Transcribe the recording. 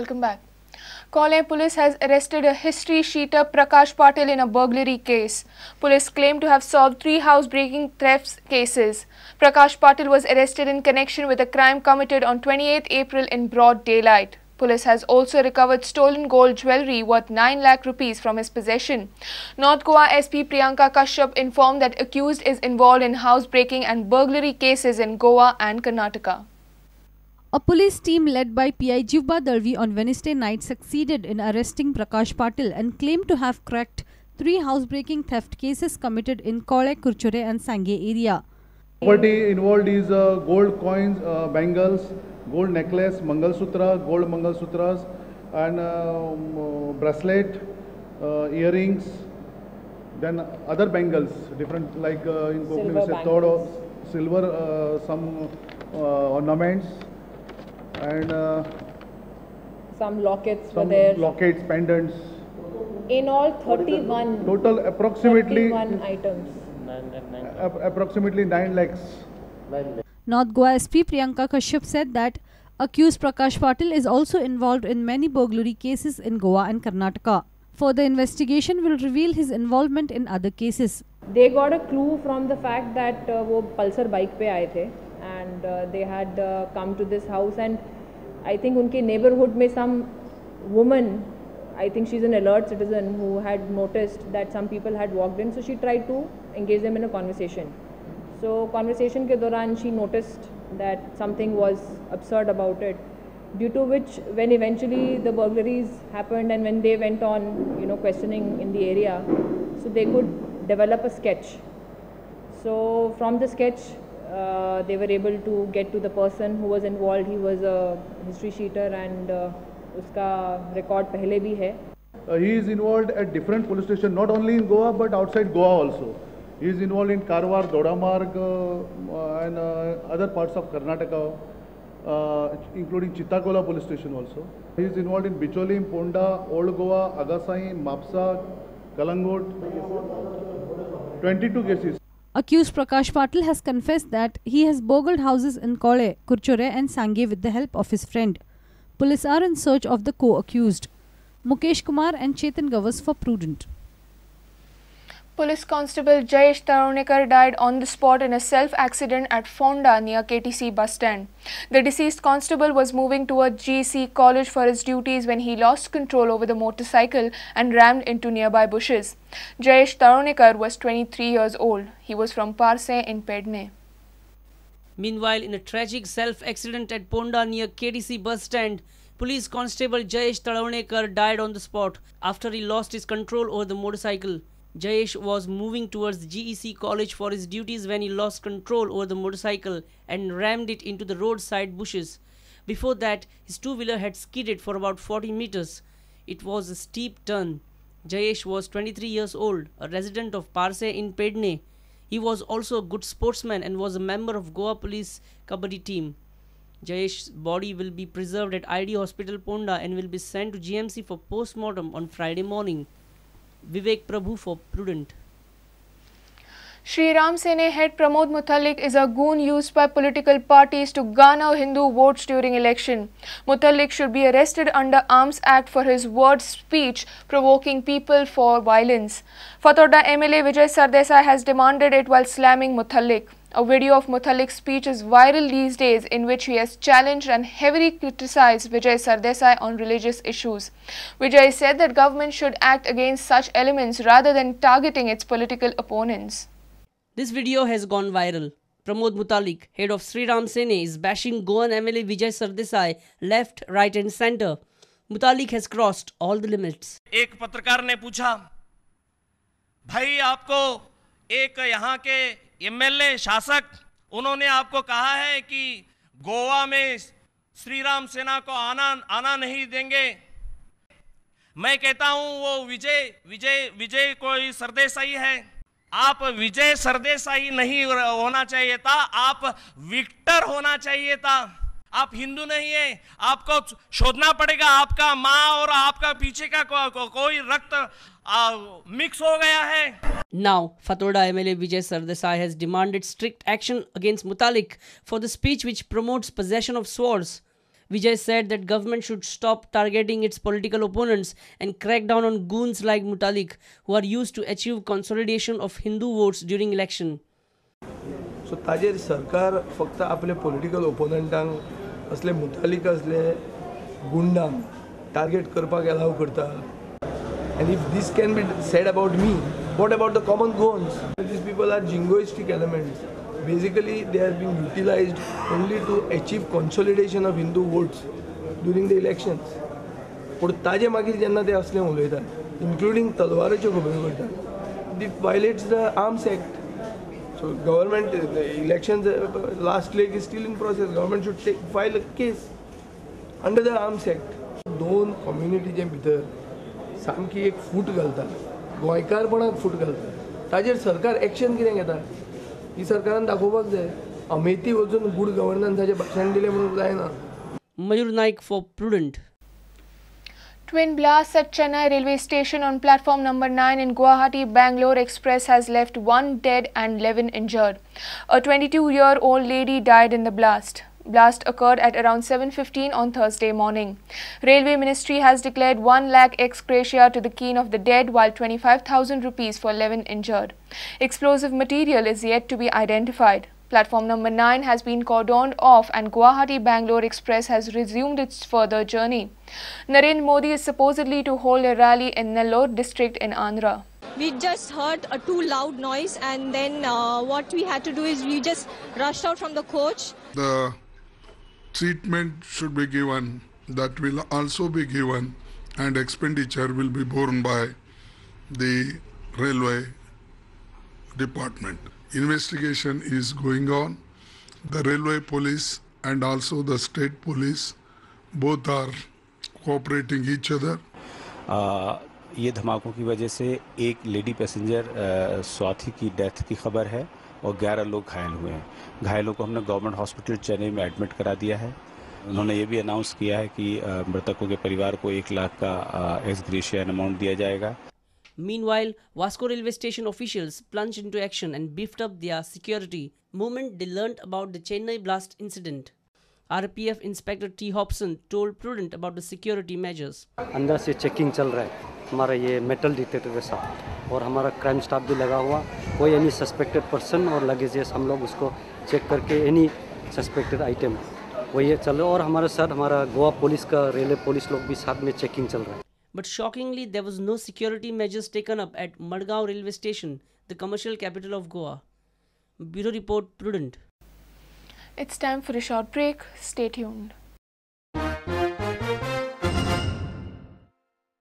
Welcome back. Collem police has arrested a history sheeter Prakash Patil in a burglary case. Police claim to have solved 3 house-breaking theft cases. Prakash Patil was arrested in connection with a crime committed on 28 April in broad daylight. Police has also recovered stolen gold jewellery worth 9 lakh rupees from his possession. North Goa SP Priyanka Kashyap informed that accused is involved in house-breaking and burglary cases in Goa and Karnataka. A police team led by PI Jivba Dalvi on Wednesday night succeeded in arresting Prakash Patil and claimed to have cracked 3 housebreaking theft cases committed in Collem, Kurchure and Sange area. Property involved is gold coins, bangles, gold necklace, Mangalsutra, gold Mangalsutras and bracelet, earrings, then other bangles, different like in Kokni we say third silver, some ornaments. And some lockets were there. Lockets, pendants. In all, 31. Total approximately 31 items. Approximately 9 lakhs. North Goa SP Priyanka Kashyap said that accused Prakash Patil is also involved in many burglary cases in Goa and Karnataka. Further investigation will reveal his involvement in other cases. They got a clue from the fact that वो pulsar bike पे आए थे. And they had come to this house, and I think उनके neighborhood में some woman, I think she's an alert citizen, who had noticed that some people had walked in, so she tried to engage them in a conversation. So conversation के दौरान she noticed that something was absurd about it, due to which when eventually the burglaries happened and when they went on, questioning in the area, so they could develop a sketch. So from the sketch, they were able to get to the person who was involved. He was a history sheeter and uska record pehle bhi hai. He is involved at different police stations, not only in Goa but outside Goa also. He is involved in Karwar, Dodamarg and other parts of Karnataka, including Chittakola police station also. He is involved in Bicholi, Ponda, Old Goa, Agasai, Mapsa, Kalangot, 22 cases. Accused Prakash Patil has confessed that he has burgled houses in Collem, Kurchure and Sange with the help of his friend. Police are in search of the co-accused. Mukesh Kumar and Chetan Gavas for Prudent. Police Constable Jayesh Taronekar died on the spot in a self-accident at Fonda near KTC bus stand. The deceased constable was moving towards GEC college for his duties when he lost control over the motorcycle and rammed into nearby bushes. Jayesh Taronekar was 23 years old. He was from Parse in Pedne. Meanwhile, in a tragic self-accident at Ponda near KTC bus stand, Police Constable Jayesh Taronekar died on the spot after he lost his control over the motorcycle. Jayesh was moving towards GEC college for his duties when he lost control over the motorcycle and rammed it into the roadside bushes. Before that, his two-wheeler had skidded for about 40 meters. It was a steep turn. Jayesh was 23 years old, a resident of Parse in Pedne. He was also a good sportsman and was a member of Goa Police Kabaddi team. Jayesh's body will be preserved at ID Hospital Ponda and will be sent to GMC for post-mortem on Friday morning. Vivek Prabhu for Prudent. Shri Ram Sene head Pramod Mutalik is a goon used by political parties to garner Hindu votes during election. Mutalik should be arrested under Arms Act for his word speech provoking people for violence. Fatorda MLA Vijay Sardesai has demanded it while slamming Mutalik. A video of Mutalik's speech is viral these days in which he has challenged and heavily criticized Vijay Sardesai on religious issues. Vijay said that government should act against such elements rather than targeting its political opponents. This video has gone viral. Pramod Mutalik, head of Sri Ram Sene, is bashing Goan MLA Vijay Sardesai left, right and centre. Mutalik has crossed all the limits. एक पत्रकार ने पूछा, भाई आपको एक यहाँ के MLA शासक उन्होंने आपको कहा है कि गोवा में श्री राम सेना को आना नहीं देंगे। मैं कहता हूं वो विजय कोई सरदेसाई है। आप विजय सरदेसाई नहीं होना चाहिए था, आप विक्टर होना चाहिए था। आप हिंदू नहीं है, आपको शोधना पड़ेगा आपका माँ और आपका पीछे का कोई रक्त मिक्स हो गया है। Now, Fatorda MLA Vijay Sardesai has demanded strict action against Mutalik for the speech which promotes possession of swords. Vijay said that government should stop targeting its political opponents and crack down on goons like Mutalik, who are used to achieve consolidation of Hindu votes during election. So ताजेर सरकार फक्त आपले political ओपोनंटांक असले मुतालिक असले गुंडांक target करपाक अलाव करता. And if this can be said about me, what about the common goons? These people are jingoistic elements. Basically, they are being utilized only to achieve consolidation of Hindu votes during the elections. पण ताजे मागीर जेन्ना ते असले उलयतात, including तलवाराच्यो खबरो करतात, it violates the Arms Act. So government, the elections, last leg is still in process. Government should file a case under the Arms Act. दोन कम्युनिटीचे भितर सामकी एक फूट घालता, गोंयकारपणाक फूट घालता. ताजेर सरकार एक्शन कितें घेता? ही सरकारान दाखोवपाक जाय. अमेठी वचून गुड गव्हर्नन्साचें भाशण दिलें म्हणून जायना. Mayur Naik for Prudent. Twin blasts at Chennai railway station on platform number 9 in Guwahati-Bangalore Express has left 1 dead and 11 injured. A 22-year-old lady died in the blast. Blast occurred at around 7:15 on Thursday morning. Railway Ministry has declared 1 lakh ex gratia to the kin of the dead, while 25,000 rupees for 11 injured. Explosive material is yet to be identified. Platform number 9 has been cordoned off and Guwahati-Bangalore Express has resumed its further journey. Narendra Modi is supposedly to hold a rally in Nellore district in Andhra. We just heard a too loud noise, and then what we had to do is we just rushed out from the coach. The treatment should be given, that will also be given, and expenditure will be borne by the railway department. Investigation is going on. The railway police and also the state police both are cooperating each other. ये धमाकों की वजह से एक lady passenger Swati की death की खबर है और 11 लोग घायल हुए हैं. घायलों को हमने गवर्नमेंट हॉस्पिटल चेन्नई में एडमिट करा दिया है. उन्होंने ये भी अनाउंस किया है कि मृतकों के परिवार को 1 लाख का एक्स ग्रेशिया अमाउंट दिया जाएगा. Meanwhile, Vasco railway station officials plunged into action and beefed up their security moment they learnt about the Chennai blast incident. RPF Inspector T. Hobson told Prudent about the security measures. अंदर से checking चल रहा है हमारा ये metal detector के साथ, और हमारा क्राइम स्टाफ भी लगा हुआ. कोई एनी सस्पेक्टेड पर्सन और लगेजेस हम लोग उसको चेक करके एनी सस्पेक्टेड आइटम वो ये चल रहा है. और हमारे साथ हमारा गोवा पुलिस का रेलवे पुलिस लोग भी साथ में चेकिंग चल रहा है. But shockingly, there was no security measures taken up at Madgaon railway station, the commercial capital of Goa. Bureau Report, Prudent. It's time for a short break. Stay tuned.